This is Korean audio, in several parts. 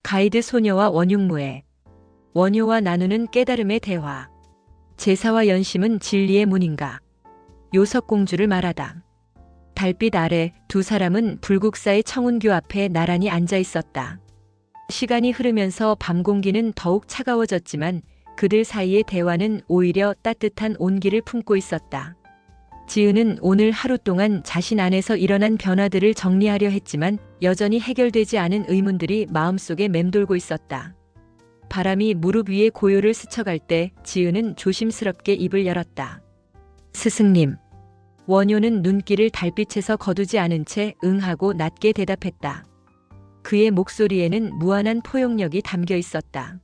가이드 소녀와 원흉무애. 원효와 나누는 깨달음의 대화. 제사와 연심은 진리의 문인가. 요석공주를 말하다. 달빛 아래 두 사람은 불국사의 청운교 앞에 나란히 앉아 있었다. 시간이 흐르면서 밤 공기는 더욱 차가워졌지만 그들 사이의 대화는 오히려 따뜻한 온기를 품고 있었다. 지은은 오늘 하루 동안 자신 안에서 일어난 변화들을 정리하려 했지만 여전히 해결되지 않은 의문들이 마음속에 맴돌고 있었다. 바람이 무릎 위에 고요를 스쳐갈 때 지은은 조심스럽게 입을 열었다. 스승님. 원효는 눈길을 달빛에서 거두지 않은 채 응하고 낮게 대답했다. 그의 목소리에는 무한한 포용력이 담겨 있었다.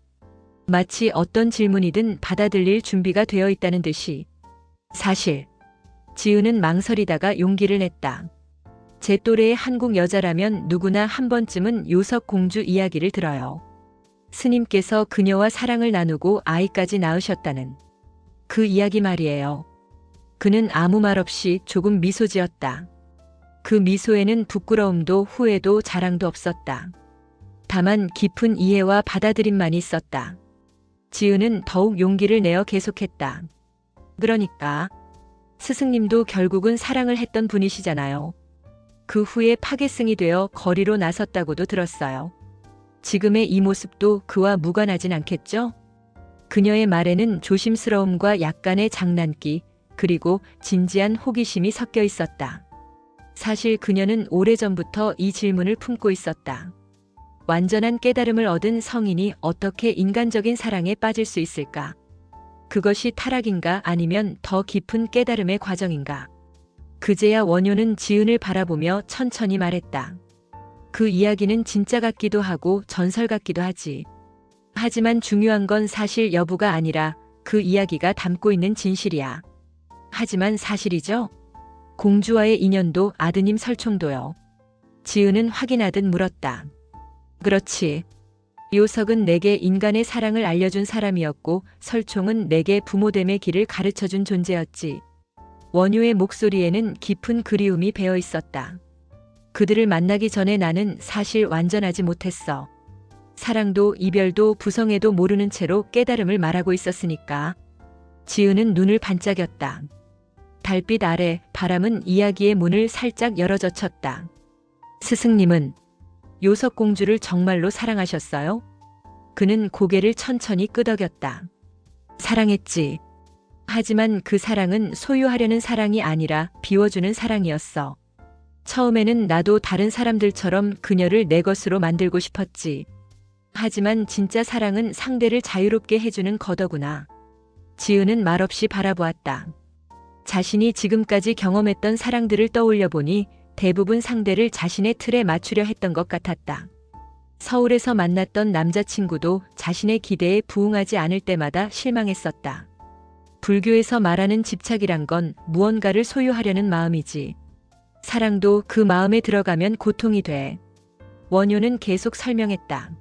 마치 어떤 질문이든 받아들일 준비가 되어 있다는 듯이. 사실. 지은은 망설이다가 용기를 냈다. 제 또래의 한국 여자라면 누구나 한 번쯤은 요석공주 이야기를 들어요. 스님께서 그녀와 사랑을 나누고 아이까지 낳으셨다는 그 이야기 말이에요. 그는 아무 말 없이 조금 미소 지었다. 그 미소에는 부끄러움도 후회도 자랑도 없었다. 다만 깊은 이해와 받아들임만이 있었다. 지은은 더욱 용기를 내어 계속했다. 그러니까 스승님도 결국은 사랑을 했던 분이시잖아요. 그 후에 파괴승이 되어 거리로 나섰다고도 들었어요. 지금의 이 모습도 그와 무관하진 않겠죠? 그녀의 말에는 조심스러움과 약간의 장난기, 그리고 진지한 호기심이 섞여 있었다. 사실 그녀는 오래전부터 이 질문을 품고 있었다. 완전한 깨달음을 얻은 성인이 어떻게 인간적인 사랑에 빠질 수 있을까? 그것이 타락인가 아니면 더 깊은 깨달음의 과정인가? 그제야 원효는 지은을 바라보며 천천히 말했다. 그 이야기는 진짜 같기도 하고 전설 같기도 하지. 하지만 중요한 건 사실 여부가 아니라 그 이야기가 담고 있는 진실이야. 하지만 사실이죠? 공주와의 인연도 아드님 설총도요. 지은은 확인하듯 물었다. 그렇지. 요석은 내게 인간의 사랑을 알려준 사람이었고 설총은 내게 부모됨의 길을 가르쳐준 존재였지. 원효의 목소리에는 깊은 그리움이 배어 있었다. 그들을 만나기 전에 나는 사실 완전하지 못했어. 사랑도 이별도 부성애도 모르는 채로 깨달음을 말하고 있었으니까. 지은은 눈을 반짝였다. 달빛 아래 바람은 이야기의 문을 살짝 열어젖혔다. 스승님은 요석공주를 정말로 사랑하셨어요? 그는 고개를 천천히 끄덕였다. 사랑했지. 하지만 그 사랑은 소유하려는 사랑이 아니라 비워주는 사랑이었어. 처음에는 나도 다른 사람들처럼 그녀를 내 것으로 만들고 싶었지. 하지만 진짜 사랑은 상대를 자유롭게 해주는 거더구나. 지은은 말없이 바라보았다. 자신이 지금까지 경험했던 사랑들을 떠올려 보니 대부분 상대를 자신의 틀에 맞추려 했던 것 같았다. 서울에서 만났던 남자친구도 자신의 기대에 부응하지 않을 때마다 실망했었다. 불교에서 말하는 집착이란 건 무언가를 소유하려는 마음이지. 사랑도 그 마음에 들어가면 고통이 돼. 원효는 계속 설명했다.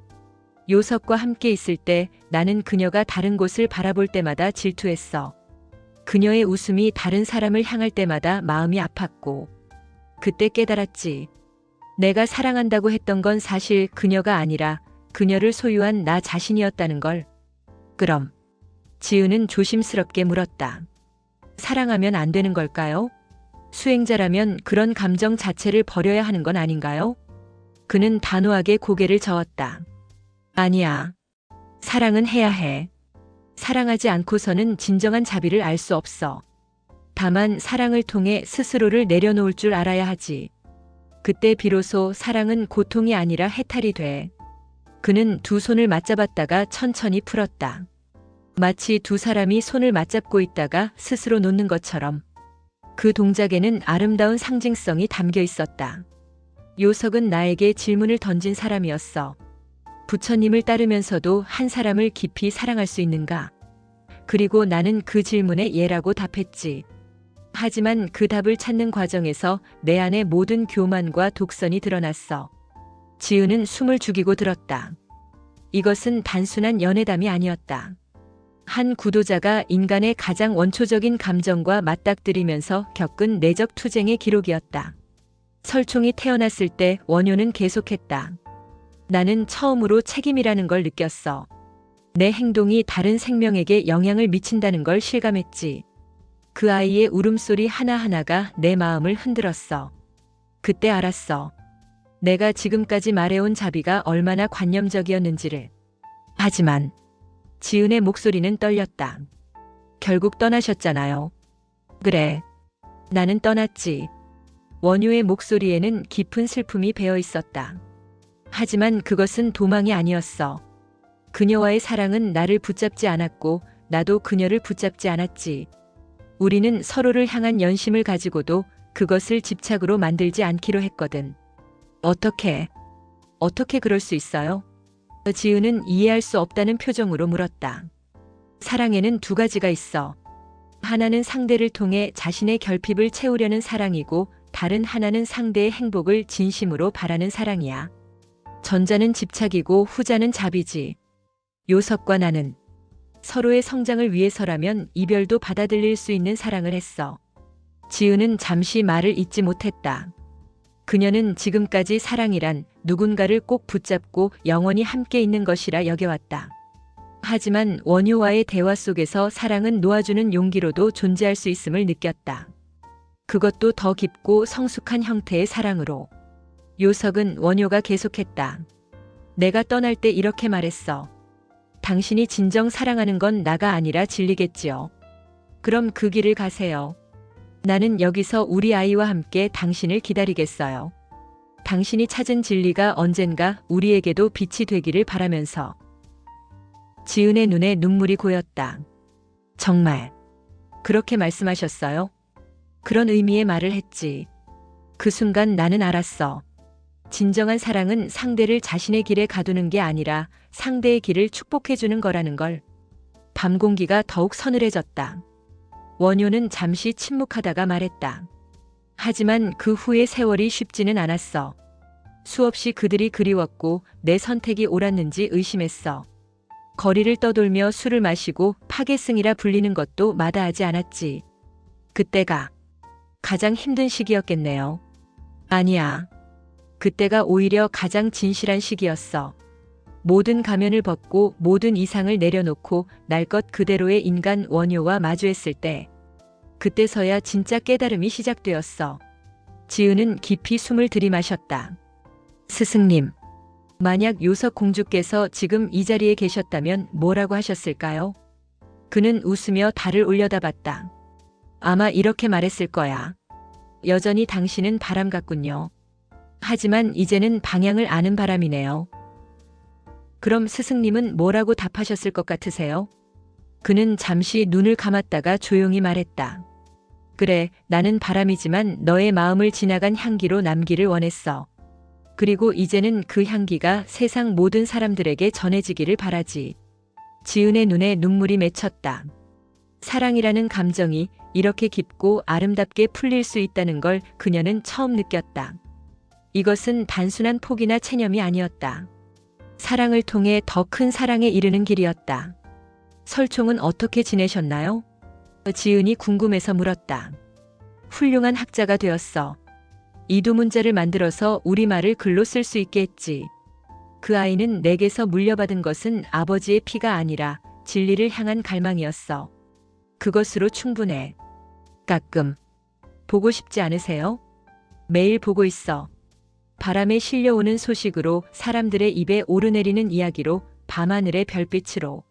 요석과 함께 있을 때 나는 그녀가 다른 곳을 바라볼 때마다 질투했어. 그녀의 웃음이 다른 사람을 향할 때마다 마음이 아팠고. 그때 깨달았지. 내가 사랑한다고 했던 건 사실 그녀가 아니라 그녀를 소유한 나 자신이었다는 걸. 그럼 지은은 조심스럽게 물었다. 사랑하면 안 되는 걸까요? 수행자라면 그런 감정 자체를 버려야 하는 건 아닌가요? 그는 단호하게 고개를 저었다. 아니야. 사랑은 해야 해. 사랑하지 않고서는 진정한 자비를 알 수 없어. 다만 사랑을 통해 스스로를 내려놓을 줄 알아야 하지. 그때 비로소 사랑은 고통이 아니라 해탈이 돼. 그는 두 손을 맞잡았다가 천천히 풀었다. 마치 두 사람이 손을 맞잡고 있다가 스스로 놓는 것처럼. 그 동작에는 아름다운 상징성이 담겨 있었다. 요석은 나에게 질문을 던진 사람이었어. 부처님을 따르면서도 한 사람을 깊이 사랑할 수 있는가? 그리고 나는 그 질문에 예라고 답했지. 하지만 그 답을 찾는 과정에서 내 안의 모든 교만과 독선이 드러났어. 지은은 숨을 죽이고 들었다. 이것은 단순한 연애담이 아니었다. 한 구도자가 인간의 가장 원초적인 감정과 맞닥뜨리면서 겪은 내적 투쟁의 기록이었다. 설총이 태어났을 때 원효는 계속했다. 나는 처음으로 책임이라는 걸 느꼈어. 내 행동이 다른 생명에게 영향을 미친다는 걸 실감했지. 그 아이의 울음소리 하나하나가 내 마음을 흔들었어. 그때 알았어. 내가 지금까지 말해온 자비가 얼마나 관념적이었는지를. 하지만 지은의 목소리는 떨렸다. 결국 떠나셨잖아요. 그래. 나는 떠났지. 원효의 목소리에는 깊은 슬픔이 배어 있었다. 하지만 그것은 도망이 아니었어. 그녀와의 사랑은 나를 붙잡지 않았고 나도 그녀를 붙잡지 않았지. 우리는 서로를 향한 연심을 가지고도 그것을 집착으로 만들지 않기로 했거든. 어떻게 그럴 수 있어요? 지은은 이해할 수 없다는 표정으로 물었다. 사랑에는 두 가지가 있어. 하나는 상대를 통해 자신의 결핍을 채우려는 사랑이고 다른 하나는 상대의 행복을 진심으로 바라는 사랑이야. 전자는 집착이고 후자는 자비지. 요석과 나는 서로의 성장을 위해서라면 이별도 받아들일 수 있는 사랑을 했어. 지은은 잠시 말을 잇지 못했다. 그녀는 지금까지 사랑이란 누군가를 꼭 붙잡고 영원히 함께 있는 것이라 여겨왔다. 하지만 원효와의 대화 속에서 사랑은 놓아주는 용기로도 존재할 수 있음을 느꼈다. 그것도 더 깊고 성숙한 형태의 사랑으로. 요석은 원효가 계속했다. 내가 떠날 때 이렇게 말했어. 당신이 진정 사랑하는 건 나가 아니라 진리겠지요. 그럼 그 길을 가세요. 나는 여기서 우리 아이와 함께 당신을 기다리겠어요. 당신이 찾은 진리가 언젠가 우리에게도 빛이 되기를 바라면서. 지은의 눈에 눈물이 고였다. 정말 그렇게 말씀하셨어요? 그런 의미의 말을 했지. 그 순간 나는 알았어. 진정한 사랑은 상대를 자신의 길에 가두는 게 아니라 상대의 길을 축복해주는 거라는 걸. 밤 공기가 더욱 서늘해졌다. 원효는 잠시 침묵하다가 말했다. 하지만 그 후의 세월이 쉽지는 않았어. 수없이 그들이 그리웠고 내 선택이 옳았는지 의심했어. 거리를 떠돌며 술을 마시고 파괴승이라 불리는 것도 마다하지 않았지. 그때가 가장 힘든 시기였겠네요. 아니야. 그때가 오히려 가장 진실한 시기였어. 모든 가면을 벗고 모든 이상을 내려놓고 날 것 그대로의 인간 원효와 마주했을 때, 그때서야 진짜 깨달음이 시작되었어. 지은은 깊이 숨을 들이마셨다. 스승님, 만약 요석 공주께서 지금 이 자리에 계셨다면 뭐라고 하셨을까요? 그는 웃으며 달을 올려다봤다. 아마 이렇게 말했을 거야. 여전히 당신은 바람 같군요. 하지만 이제는 방향을 아는 바람이네요. 그럼 스승님은 뭐라고 답하셨을 것 같으세요? 그는 잠시 눈을 감았다가 조용히 말했다. 그래, 나는 바람이지만 너의 마음을 지나간 향기로 남기를 원했어. 그리고 이제는 그 향기가 세상 모든 사람들에게 전해지기를 바라지. 지은의 눈에 눈물이 맺혔다. 사랑이라는 감정이 이렇게 깊고 아름답게 풀릴 수 있다는 걸 그녀는 처음 느꼈다. 이것은 단순한 포기나 체념이 아니었다. 사랑을 통해 더 큰 사랑에 이르는 길이었다. 설총은 어떻게 지내셨나요? 지은이 궁금해서 물었다. 훌륭한 학자가 되었어. 이두문자를 만들어서 우리말을 글로 쓸 수 있게 했지. 그 아이는 내게서 물려받은 것은 아버지의 피가 아니라 진리를 향한 갈망이었어. 그것으로 충분해. 가끔 보고 싶지 않으세요? 매일 보고 있어. 바람에 실려오는 소식으로 사람들의 입에 오르내리는 이야기로 밤하늘의 별빛으로.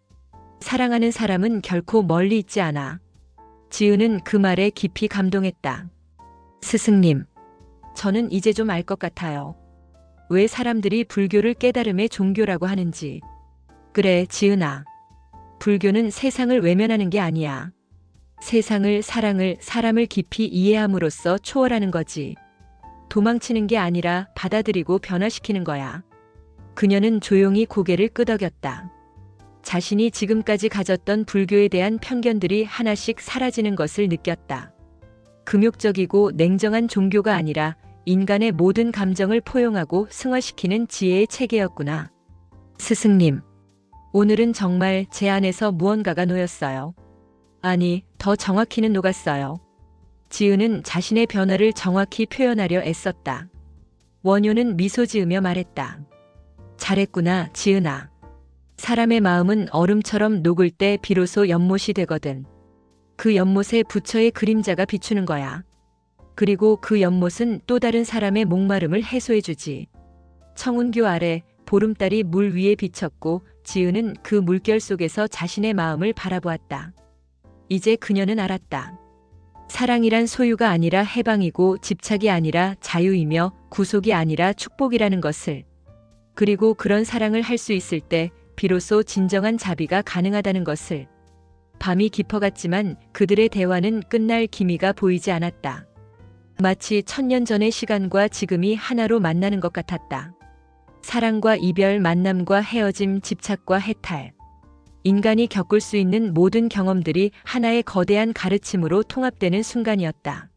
사랑하는 사람은 결코 멀리 있지 않아. 지은은 그 말에 깊이 감동했다. 스승님, 저는 이제 좀 알 것 같아요. 왜 사람들이 불교를 깨달음의 종교라고 하는지. 그래, 지은아. 불교는 세상을 외면하는 게 아니야. 세상을, 사랑을, 사람을 깊이 이해함으로써 초월하는 거지. 도망치는 게 아니라 받아들이고 변화시키는 거야. 그녀는 조용히 고개를 끄덕였다. 자신이 지금까지 가졌던 불교에 대한 편견들이 하나씩 사라지는 것을 느꼈다. 금욕적이고 냉정한 종교가 아니라 인간의 모든 감정을 포용하고 승화시키는 지혜의 체계였구나. 스승님, 오늘은 정말 제 안에서 무언가가 놓였어요. 아니, 더 정확히는 녹았어요. 지은은 자신의 변화를 정확히 표현하려 애썼다. 원효는 미소 지으며 말했다. 잘했구나, 지은아. 사람의 마음은 얼음처럼 녹을 때 비로소 연못이 되거든. 그 연못에 부처의 그림자가 비추는 거야. 그리고 그 연못은 또 다른 사람의 목마름을 해소해주지. 청운교 아래 보름달이 물 위에 비쳤고 지은은 그 물결 속에서 자신의 마음을 바라보았다. 이제 그녀는 알았다. 사랑이란 소유가 아니라 해방이고 집착이 아니라 자유이며 구속이 아니라 축복이라는 것을. 그리고 그런 사랑을 할 수 있을 때 비로소 진정한 자비가 가능하다는 것을. 밤이 깊어갔지만 그들의 대화는 끝날 기미가 보이지 않았다. 마치 1000년 전의 시간과 지금이 하나로 만나는 것 같았다. 사랑과 이별, 만남과 헤어짐, 집착과 해탈. 인간이 겪을 수 있는 모든 경험들이 하나의 거대한 가르침으로 통합되는 순간이었다.